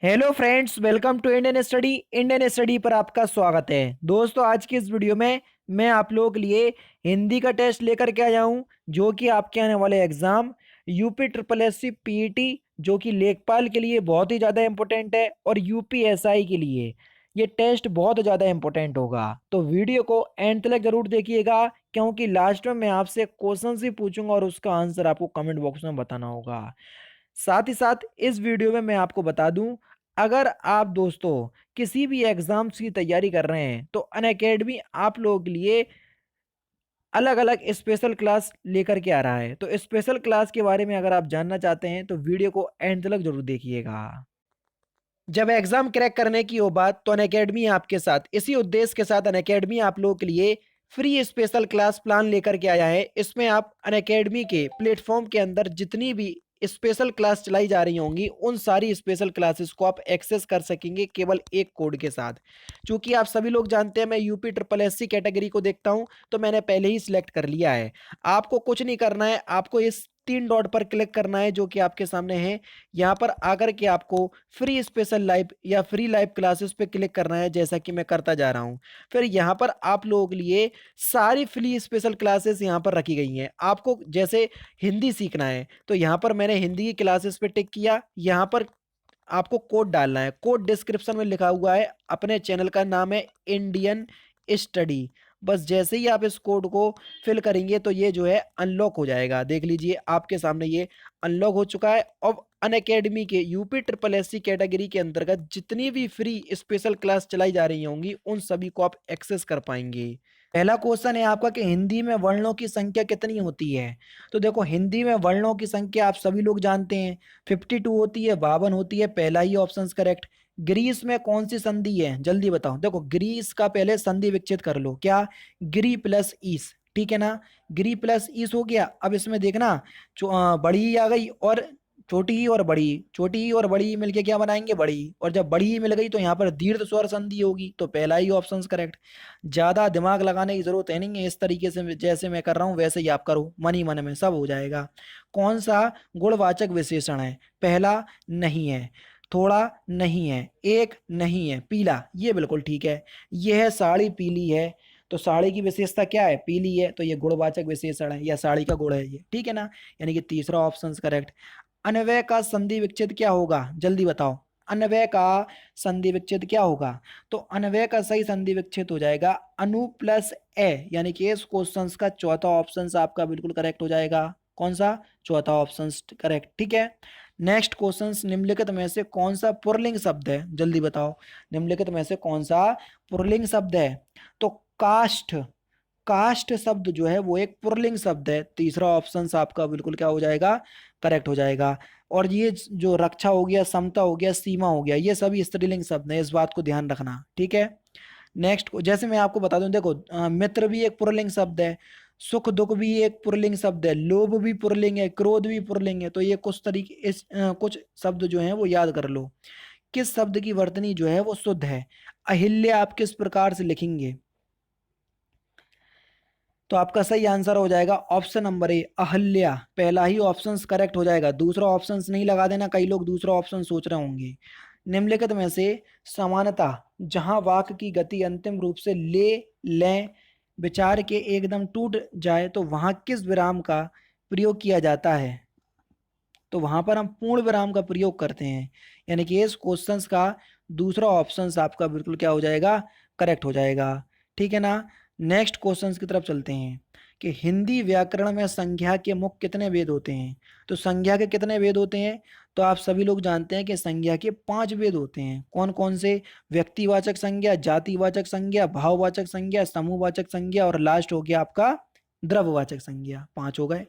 Hello friends, welcome to Indian study पर आपका स्वागत है। दोस्तों, आज की इस वीडियो में मैं आप लोगों के लिए हिंदी का टेस्ट लेकर के आया हूं, जो कि आपके आने वाले exam UP triple S C PET जो कि लेखपाल के लिए बहुत ही ज़्यादा इंपॉर्टेंट है, और यूपीएसआई के लिए ये टेस्ट बहुत ज़्यादा इंपॉर्टेंट होगा। तो वीडियो को एंड तक जरूर देखिएगा, क्योंकि लास्ट में मैं आपसे क्वेश्चन ही पूछूंगा और उसका आंसर आपको कमेंट बॉक्स में बताना होगा। साथ ही साथ इस वीडियो में मैं आपको बता दूं, अगर आप दोस्तों किसी भी एग्जाम्स की तैयारी कर रहे हैं तो अनअकैडमी आप लोगों के लिए अलग अलग स्पेशल क्लास लेकर के आ रहा है। तो स्पेशल क्लास के बारे में अगर आप जानना चाहते हैं तो वीडियो को एंड तक जरूर देखिएगा। जब एग्जाम क्रैक करने की हो बात, तो अनअकैडमी आपके साथ इसी उद्देश्य के साथ अनअकैडमी आप लोगों के लिए फ्री स्पेशल क्लास प्लान लेकर के आया है। इसमें आप अनअकैडमी के प्लेटफॉर्म के अंदर जितनी भी स्पेशल क्लास चलाई जा रही होंगी, उन सारी स्पेशल क्लासेस को आप एक्सेस कर सकेंगे केवल एक कोड के साथ। क्योंकि आप सभी लोग जानते हैं मैं UP triple S C category को देखता हूं, तो मैंने पहले ही सिलेक्ट कर लिया है। आपको कुछ नहीं करना है, आपको इस 3 डॉट पर क्लिक करना है जो कि आपके सामने है। यहाँ पर आकर के आपको फ्री स्पेशल लाइव या फ्री लाइव क्लासेस पे क्लिक करना है, जैसा कि मैं करता जा रहा हूँ। फिर यहाँ पर आप लोगों के लिए सारी फ्री स्पेशल क्लासेस यहाँ पर रखी गई हैं। आपको जैसे हिंदी सीखना है तो यहाँ पर मैंने हिंदी की क्लासेस पे टिक किया। यहाँ पर आपको कोड डालना है, कोड डिस्क्रिप्शन में लिखा हुआ है। अपने चैनल का नाम है इंडियन स्टडी। बस जैसे ही आप इस कोड को फिल करेंगे तो ये जो है अनलॉक हो जाएगा। देख लीजिए आपके सामने ये अनलॉक हो चुका है। अब अनअकैडमी के UP triple S C category के अंतर्गत जितनी भी फ्री स्पेशल क्लास चलाई जा रही होंगी, उन सभी को आप एक्सेस कर पाएंगे। पहला क्वेश्चन है आपका कि हिंदी में वर्णों की संख्या कितनी होती है। तो देखो, हिंदी में वर्णों की संख्या आप सभी लोग जानते हैं, 52 होती है, 52 होती है। पहला ही ऑप्शन करेक्ट। ग्रीस में कौन सी संधि है, जल्दी बताओ। देखो, ग्रीस का पहले संधि विच्छेद कर लो। क्या? ग्री प्लस ईस, ठीक है ना। ग्री प्लस ईस हो गया। अब इसमें देखना, बड़ी ही आ गई और छोटी ही और बड़ी, छोटी ही और बड़ी मिलके क्या बनाएंगे, बड़ी। और जब बड़ी ही मिल गई तो यहाँ पर दीर्घ स्वर संधि होगी, तो पहला ही ऑप्शन करेक्ट। ज्यादा दिमाग लगाने की जरूरत है नहीं है, इस तरीके से जैसे मैं कर रहा हूँ वैसे ही आप करो, मन ही मन में सब हो जाएगा। कौन सा गुणवाचक विशेषण है? पहला नहीं है, थोड़ा नहीं है, एक नहीं है, पीला, ये बिल्कुल ठीक है। यह है साड़ी पीली है, तो साड़ी की विशेषता क्या है, पीली है, तो ये गुणवाचक विशेषण है या साड़ी का गुण है ये, ठीक है ना। यानी कि तीसरा ऑप्शन करेक्ट। अन्वय का संधि विच्छेद क्या होगा, जल्दी बताओ। अन्वय का संधि विच्छेद क्या होगा? तो अन्वय का सही संधि विच्छेद हो जाएगा अनु प्लस ए, यानी कि इस क्वेश्चन का चौथा ऑप्शन आपका बिल्कुल करेक्ट हो जाएगा। कौन सा? चौथा ऑप्शन करेक्ट, ठीक है। नेक्स्ट क्वेश्चन, निम्नलिखित में से कौन सा पुल्लिंग शब्द है, जल्दी बताओ। निम्नलिखित में से कौन सा पुल्लिंग शब्द है? तो काष्ठ, काष्ठ शब्द जो है वो एक पुल्लिंग शब्द है। तीसरा ऑप्शन आपका बिल्कुल क्या हो जाएगा, करेक्ट हो जाएगा। और ये जो रक्षा हो गया, समता हो गया, सीमा हो गया, ये सभी स्त्रीलिंग शब्द है, इस बात को ध्यान रखना, ठीक है। नेक्स्ट, जैसे मैं आपको बता दूं, देखो, मित्र भी एक पुल्लिंग शब्द है, सुख दुख भी एक पुल्लिंग शब्द है, लोभ भी पुल्लिंग है, क्रोध भी पुल्लिंग है। तो ये कुछ तरीके कुछ शब्द जो हैं वो याद कर लो। किस शब्द की वर्तनी जो है वो शुद्ध है? अहिल्या आप किस प्रकार से लिखेंगे? तो आपका सही आंसर हो जाएगा ऑप्शन नंबर ए, अहल्या। पहला ही ऑप्शन करेक्ट हो जाएगा, दूसरा ऑप्शन नहीं लगा देना, कई लोग दूसरा ऑप्शन सोच रहे होंगे। निम्नलिखित में से समानता, जहां वाक्य की गति अंतिम रूप से ले, लें, विचार के एकदम टूट जाए, तो वहां किस विराम का प्रयोग किया जाता है? तो वहां पर हम पूर्ण विराम का प्रयोग करते हैं। यानी कि इस क्वेश्चंस का दूसरा ऑप्शन आपका बिल्कुल क्या हो जाएगा, करेक्ट हो जाएगा, ठीक है ना। नेक्स्ट क्वेश्चंस की तरफ चलते हैं कि हिंदी व्याकरण में संज्ञा के मुख्य कितने वेद होते हैं। तो संज्ञा के कितने वेद होते हैं? तो आप सभी लोग जानते हैं कि संज्ञा के 5 वेद होते हैं। कौन कौन से? व्यक्तिवाचक संज्ञा, जातिवाचक संज्ञा, भाववाचक संज्ञा, समूहवाचक संज्ञा, और लास्ट हो गया आपका द्रव्यवाचक संज्ञा। 5 हो गए।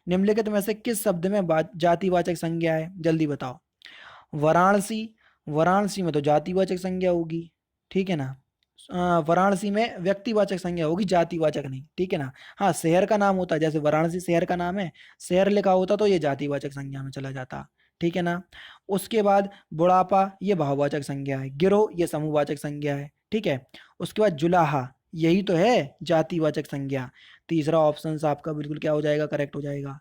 निम्नलिखित में से किस शब्द में जातिवाचक संज्ञा है, जल्दी बताओ। वाराणसी, वाराणसी में तो जातिवाचक संज्ञा होगी, ठीक है ना। वाराणसी में व्यक्तिवाचक संज्ञा होगी, जातिवाचक नहीं, ठीक है ना। हाँ, शहर का नाम होता है, जैसे वाराणसी शहर का नाम है, शहर लिखा होता तो ये जातिवाचक संज्ञा में चला जाता, ठीक है ना। उसके बाद बुढ़ापा, ये भाववाचक संज्ञा है। गिरोह, ये समूहवाचक संज्ञा है, ठीक है। उसके बाद जुलाहा, यही तो है जातिवाचक संज्ञा। तीसरा ऑप्शन आपका बिल्कुल क्या हो जाएगा, करेक्ट हो जाएगा।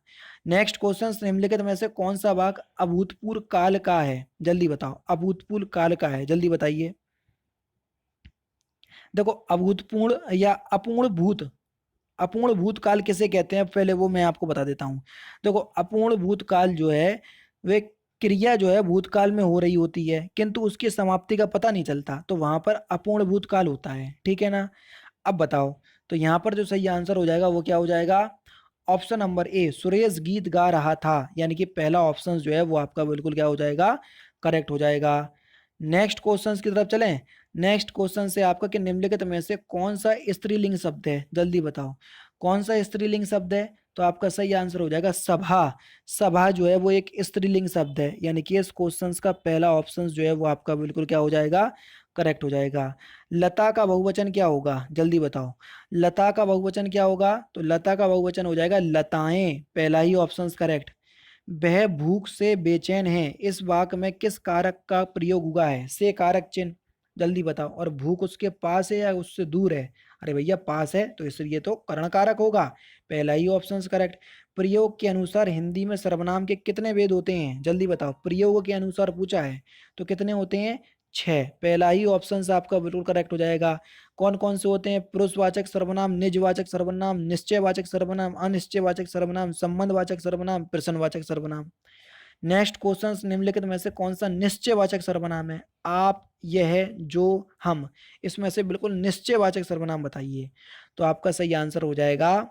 नेक्स्ट क्वेश्चन, निम्नलिखित में से कौन सा वाक्य अभूतपूर्व काल का है, जल्दी बताओ, अभूतपूर्व काल का है, जल्दी बताइए। देखो अभूतपूर्व या अपूर्ण भूत, अपूर्ण भूतकाल किसे कहते हैं पहले वो मैं आपको बता देता हूँ। देखो अपूर्ण भूतकाल जो है वे क्रिया जो है भूतकाल में हो रही होती है किंतु उसकी समाप्ति का पता नहीं चलता, तो वहां पर अपूर्ण भूतकाल होता है, ठीक है ना। अब बताओ, तो यहाँ पर जो सही आंसर हो जाएगा वो क्या हो जाएगा, ऑप्शन नंबर ए, सुरेश गीत गा रहा था, यानी कि पहला ऑप्शन जो है वो आपका बिल्कुल क्या हो जाएगा, करेक्ट हो जाएगा। नेक्स्ट क्वेश्चन की तरफ चलें। नेक्स्ट क्वेश्चन से आपका कि निम्नलिखित में से कौन सा स्त्रीलिंग शब्द है, जल्दी बताओ कौन सा स्त्रीलिंग शब्द है। तो आपका सही आंसर हो जाएगा सभा। सभा जो है वो एक स्त्रीलिंग शब्द है, यानी कि इस क्वेश्चन का पहला ऑप्शन जो है वो आपका बिल्कुल क्या हो जाएगा, करेक्ट हो जाएगा। लता का बहुवचन क्या होगा, जल्दी बताओ, लता का बहुवचन क्या होगा। तो लता का बहुवचन हो जाएगा लताएं, पहला ही ऑप्शन करेक्ट। वह भूख से बेचैन है, इस वाक्य में किस कारक का प्रयोग हुआ है, से कारक चिन्ह, जल्दी बताओ। और भूख उसके पास है या उससे दूर है, अरे भैया पास है तो इसलिए तो कर्ण कारक होगा, पहला ही ऑप्शन करेक्ट। प्रयोग के अनुसार हिंदी में सर्वनाम के कितने भेद होते हैं, जल्दी बताओ, प्रयोग के अनुसार पूछा है तो कितने होते हैं, छह, पहला ही ऑप्शन आपका बिल्कुल करेक्ट हो जाएगा। कौन कौन से होते हैं, पुरुषवाचक सर्वनाम, निजवाचक सर्वनाम, निश्चयवाचक सर्वनाम, अनिश्चयवाचक सर्वनाम, संबंधवाचक सर्वनाम, प्रश्नवाचक सर्वनाम। नेक्स्ट क्वेश्चन, निम्नलिखित में से कौन सा निश्चयवाचक सर्वनाम है, आप, यह, जो, हम, इसमें से बिल्कुल निश्चयवाचक सर्वनाम बताइए। तो आपका सही आंसर हो जाएगा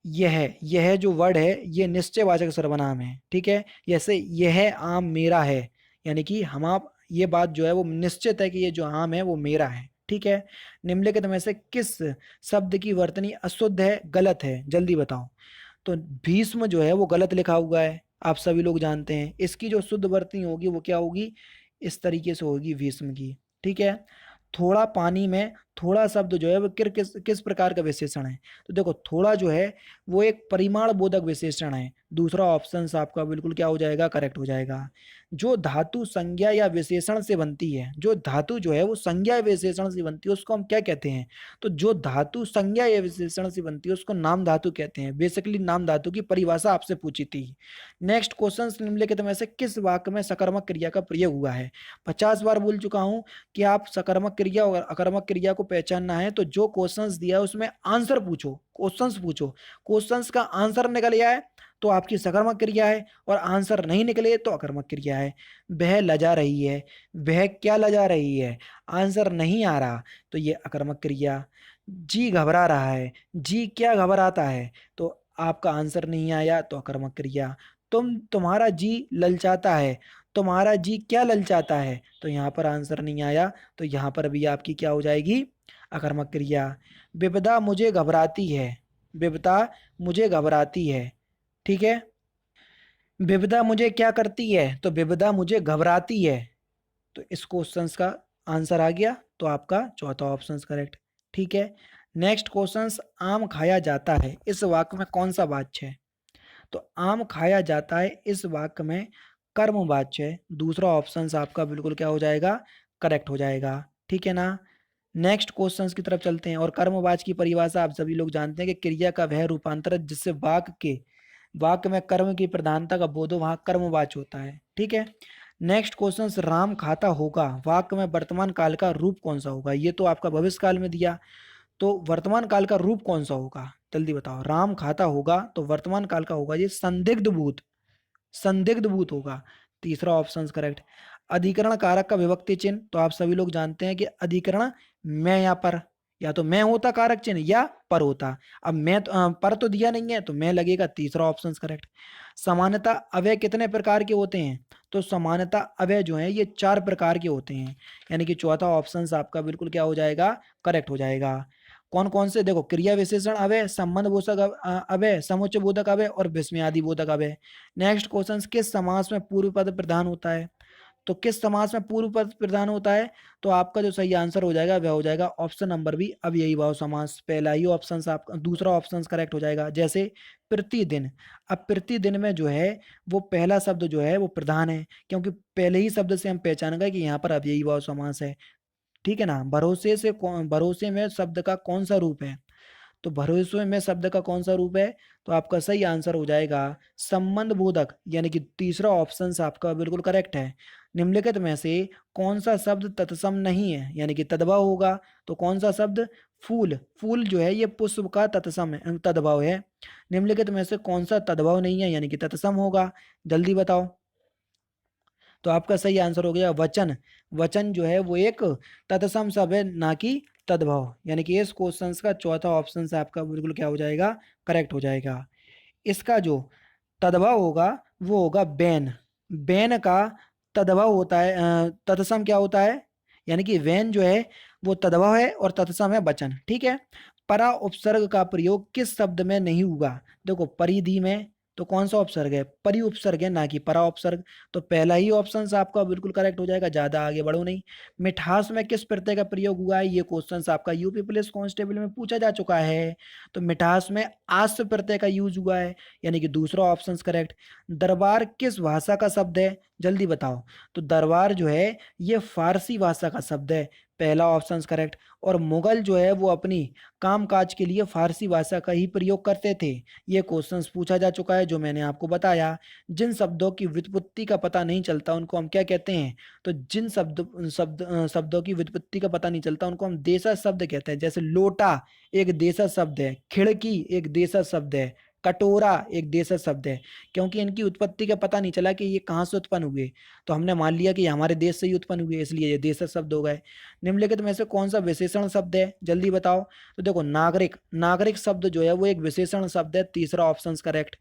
यह जो वर्ड है ये निश्चयवाचक सर्वनाम है, ठीक है। जैसे यह आम मेरा है, यानी कि हम आप ये बात जो है वो निश्चित है कि ये जो आम है वो मेरा है, ठीक है। निम्नलिखित में से किस शब्द की वर्तनी अशुद्ध है, गलत है, जल्दी बताओ। तो भीष्म जो है वो गलत लिखा हुआ है, आप सभी लोग जानते हैं, इसकी जो शुद्ध वर्तनी होगी वो क्या होगी, इस तरीके से होगी भीष्म की, ठीक है। थोड़ा पानी में, थोड़ा शब्द जो है वो किस प्रकार का विशेषण है। तो देखो थोड़ा जो है वो एक परिमाण बोधक विशेषण है, दूसरा ऑप्शन आपका बिल्कुल क्या हो जाएगा, करेक्ट हो जाएगा। जो धातु संज्ञा या विशेषण से बनती है, जो धातु जो है वो संज्ञा या विशेषण से बनती है उसको हम क्या कहते हैं। तो जो धातु संज्ञा या विशेषण से बनती है उसको नाम धातु कहते हैं, बेसिकली नाम धातु की परिभाषा आपसे पूछी थी। नेक्स्ट क्वेश्चन, निम्नलिखित में से किस वाक्य में सकर्मक क्रिया का प्रयोग हुआ है। 50 बार बोल चुका हूं कि आप सकर्मक क्रिया और अकर्मक क्रिया को पहचानना है तो जो क्वेश्चंस दिया है उसमें आंसर पूछो, क्वेश्चंस पूछो, क्वेश्चंस का आंसर निकल आए तो आपकी सकर्मक क्रिया है और आंसर नहीं निकले तो अकर्मक क्रिया है। वह लजा रही है, वह क्या लजा रही है, आंसर नहीं आ रहा तो ये अकर्मक क्रिया। जी घबरा रहा है, जी क्या घबराता है, तो आपका आंसर नहीं आया तो अकर्मक क्रिया। तुम्हारा जी ललचाता है, तुम्हारा जी क्या ललचाता है, तो यहाँ पर आंसर नहीं आया तो यहाँ पर भी आपकी क्या हो जाएगी, अकर्मक क्रिया। विपदा मुझे घबराती है, विपदा मुझे घबराती है, ठीक है। विपदा मुझे क्या करती है, तो विपदा मुझे घबराती है, तो इस क्वेश्चन का आंसर आ गया तो आपका चौथा ऑप्शन करेक्ट, ठीक है। नेक्स्ट क्वेश्चन, आम खाया जाता है, इस वाक्य में कौन सा वाच्य है। तो आम खाया जाता है इस वाक्य में कर्मवाच्य है, दूसरा ऑप्शन आपका बिल्कुल क्या हो जाएगा, करेक्ट हो जाएगा, ठीक है ना। नेक्स्ट क्वेश्चंस की तरफ चलते हैं, और कर्मवाच्य की परिभाषा आप सभी लोग जानते हैं कि क्रिया का वह रूपांतर जिससे वाक्य में कर्म की प्रधानता का बोध हो वहां कर्मवाच्य होता है, ठीक है। नेक्स्ट क्वेश्चन, राम खाता होगा, वाक्य में वर्तमान काल का रूप कौन सा होगा, ये तो आपका भविष्य काल में दिया, तो वर्तमान काल का रूप कौन सा होगा, जल्दी बताओ। राम खाता होगा तो वर्तमान काल का होगा ये संदिग्ध भूत, संदिग्ध भूत होगा, तीसरा ऑप्शन करेक्ट। अधिकरण कारक का विभक्ति चिन्ह, तो आप सभी लोग जानते हैं कि अधिकरण मैं या पर, या तो मैं होता कारक चिन्ह या पर होता, अब मैं तो, पर तो दिया नहीं है तो मैं लगेगा, तीसरा ऑप्शन करेक्ट। समानता अवयव कितने प्रकार के होते हैं, तो समानता अवयव जो है ये 4 प्रकार के होते हैं, यानी कि चौथा ऑप्शन आपका बिल्कुल क्या हो जाएगा, करेक्ट हो जाएगा। कौन कौन से, देखो क्रिया विशेषण अवयव, संबंध बोधक अवयव, समुच्चय बोधक अवयव और विस्मयादि बोधक अवयव। नेक्स्ट क्वेश्चन, किस समास में पूर्व पद प्रधान होता है, तो किस समास में पूर्व पद प्रधान होता है, तो आपका जो सही आंसर हो जाएगा वह हो जाएगा ऑप्शन नंबर बी, अव्ययी भाव समास, पहला ही ऑप्शन आपका, दूसरा ऑप्शन करेक्ट हो जाएगा। जैसे प्रतिदिन, अब प्रतिदिन में जो है वो पहला शब्द जो है वो प्रधान है, क्योंकि पहले ही शब्द से हम पहचान गए कि यहाँ पर अव्ययी भाव समास है, ठीक है ना। भरोसे में शब्द का कौन सा रूप है, तो भरोसे में शब्द का कौन सा रूप है? तो आपका सही आंसर हो जाएगा संबंध बोधक, यानी कि तीसरा ऑप्शन आपका बिल्कुल करेक्ट है। निम्नलिखित में से कौन सा शब्द तत्सम नहीं है, यानी कि तद्भव होगा? तो कौन सा शब्द? फूल। फूल जो है ये पुष्प का तत्सम है, तद्भव है। निम्नलिखित में से कौन सा तद्भव नहीं है, यानी कि तत्सम होगा? जल्दी बताओ। तो आपका सही आंसर हो गया वचन। वचन जो है वो एक तत्सम शब्द है, ना कि तद्भव, यानी कि इस क्वेश्चन का चौथा ऑप्शन से आपका बिल्कुल क्या हो जाएगा? करेक्ट हो जाएगा। इसका जो तद्भव होगा वो होगा बैन। बैन का तद्भव होता है, तत्सम क्या होता है? यानी कि वैन जो है वो तद्भव है और तत्सम है वचन, ठीक है। परा उपसर्ग का प्रयोग किस शब्द में नहीं होगा? देखो परिधि में, तो कौन सा उपसर्ग है? परि उपसर्ग है, ना कि परा उपसर्ग। तो पहला ही ऑप्शन आपका बिल्कुल करेक्ट हो जाएगा, ज्यादा आगे बढ़ो नहीं। मिठास में किस प्रत्यय का प्रयोग हुआ है? ये क्वेश्चन आपका यूपी पुलिस कांस्टेबल में पूछा जा चुका है। तो मिठास में आस प्रत्यय का यूज हुआ है, यानी कि दूसरा ऑप्शन करेक्ट। दरबार किस भाषा का शब्द है? जल्दी बताओ। तो दरबार जो है ये फारसी भाषा का शब्द है, पहला ऑप्शन करेक्ट। और मुगल जो है वो अपनी कामकाज के लिए फारसी भाषा का ही प्रयोग करते थे। ये क्वेश्चंस पूछा जा चुका है जो मैंने आपको बताया। जिन शब्दों की व्युत्पत्ति का पता नहीं चलता उनको हम क्या कहते हैं? तो जिन शब्दों की व्युत्पत्ति का पता नहीं चलता उनको हम देशज शब्द कहते हैं। जैसे लोटा एक देशज शब्द है, खिड़की एक देशज शब्द है, कटोरा एक देशज शब्द है, क्योंकि इनकी उत्पत्ति का पता नहीं चला कि ये कहाँ से उत्पन्न हुए। तो हमने मान लिया कि ये हमारे देश से ही उत्पन्न हुए, इसलिए ये देशज शब्द हो गए। निम्नलिखित में से कौन सा विशेषण शब्द है? जल्दी बताओ। तो देखो नागरिक, नागरिक शब्द जो है वो एक विशेषण शब्द है, तीसरा ऑप्शन करेक्ट।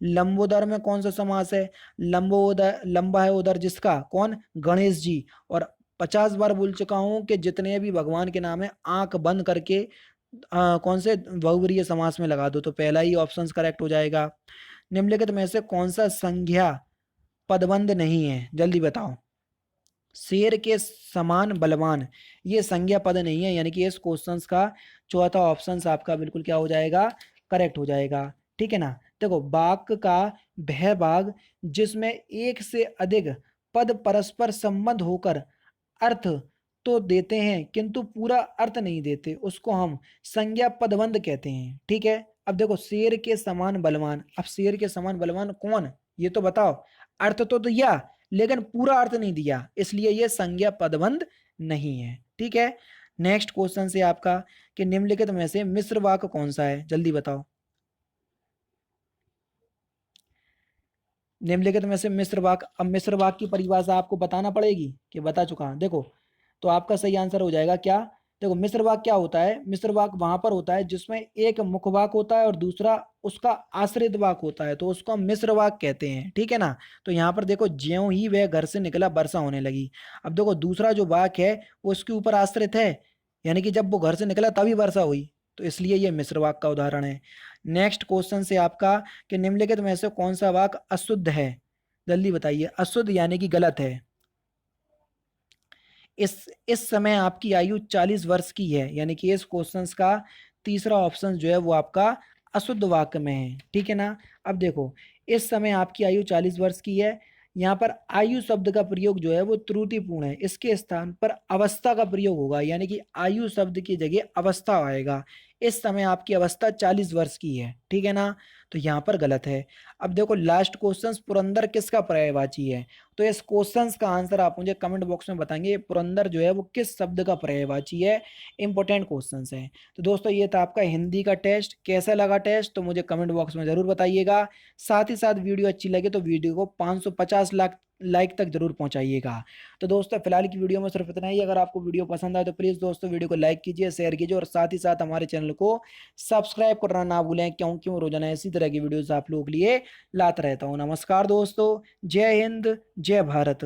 लंबोदर में कौन सा समास है? लंबोदर, लंबा है उधर जिसका, कौन? गणेश जी। और 50 बार बोल चुका हूं कि जितने भी भगवान के नाम है आंख बंद करके कौन से बहुव्रीहि समास में लगा दो, तो पहला ही ऑप्शन करेक्ट हो जाएगा। निम्नलिखित में से कौन सा संज्ञा पदबंध नहीं है? जल्दी बताओ। शेर के समान बलवान, ये संज्ञा पद नहीं है, यानी कि इस क्वेश्चन का चौथा ऑप्शन आपका बिल्कुल क्या हो जाएगा? करेक्ट हो जाएगा, ठीक है ना। देखो वाक्य का वह भाग जिसमें एक से अधिक पद परस्पर संबंध होकर अर्थ तो देते हैं किंतु पूरा अर्थ नहीं देते, उसको हम संज्ञा पदबंध कहते हैं, ठीक है। अब देखो शेर के समान बलवान, अब शेर के समान बलवान कौन, ये तो बताओ। अर्थ तो दिया लेकिन पूरा अर्थ नहीं दिया, इसलिए ये संज्ञा पदबंध नहीं है, ठीक है। नेक्स्ट क्वेश्चन से आपका कि निम्नलिखित में से मिश्र वाक्य कौन सा है? जल्दी बताओ। निम्नलिखित में से मिश्र वाक्य, अब मिश्र वाक्य की परिभाषा आपको बताना पड़ेगी कि बता चुका हूं, देखो। तो आपका सही आंसर हो जाएगा क्या? देखो मिश्र वाक्य क्या होता है? मिश्र वाक्य वहां पर होता है जिसमें एक मुख्य वाक्य होता है और दूसरा उसका आश्रित वाक्य होता है, तो उसको हम मिश्र वाक्य कहते हैं, ठीक है ना। तो यहाँ पर देखो ज्यों ही वह घर से निकला वर्षा होने लगी। अब देखो दूसरा जो वाक्य है वो उसके ऊपर आश्रित है, यानी कि जब वो घर से निकला तभी वर्षा हुई, तो इसलिए ये मिश्र वाक्य का उदाहरण है। नेक्स्ट क्वेश्चन से आपका कि निम्नलिखित में से कौन सा वाक्य अशुद्ध है? जल्दी बताइए। अशुद्ध यानी कि गलत है। इस समय आपकी आयु 40 वर्ष की है, यानी कि इस क्वेश्चन का तीसरा ऑप्शन जो है वो आपका अशुद्ध वाक्य में है, ठीक है ना। अब देखो इस समय आपकी आयु 40 वर्ष की है, यहाँ पर आयु शब्द का प्रयोग जो है वो त्रुटिपूर्ण है, इसके स्थान पर अवस्था का प्रयोग होगा, यानी कि आयु शब्द की जगह अवस्था आएगा। इस समय आपकी अवस्था 40 वर्ष की है, ठीक है ना। तो यहाँ पर गलत है। अब देखो लास्ट क्वेश्चन, पुरंदर किसका पर्यायवाची है? तो इस क्वेश्चन का आंसर आप मुझे कमेंट बॉक्स में बताएंगे, पुरंदर जो है वो किस शब्द का पर्यायवाची है। इंपॉर्टेंट क्वेश्चन है। तो दोस्तों ये था आपका हिंदी का टेस्ट, कैसा लगा टेस्ट तो मुझे कमेंट बॉक्स में जरूर बताइएगा। साथ ही साथ वीडियो अच्छी लगे तो वीडियो को 550 लाख लाइक तक जरूर पहुंचाइएगा। तो दोस्तों फिलहाल की वीडियो में सिर्फ इतना ही। अगर आपको वीडियो पसंद आए तो प्लीज़ दोस्तों वीडियो को लाइक कीजिए, शेयर कीजिए और साथ ही साथ हमारे चैनल को सब्सक्राइब करना ना भूलें, क्योंकि मैं रोजाना इसी तरह की वीडियोस आप लोगों के लिए लाता रहता हूँ। नमस्कार दोस्तों, जय हिंद, जय भारत।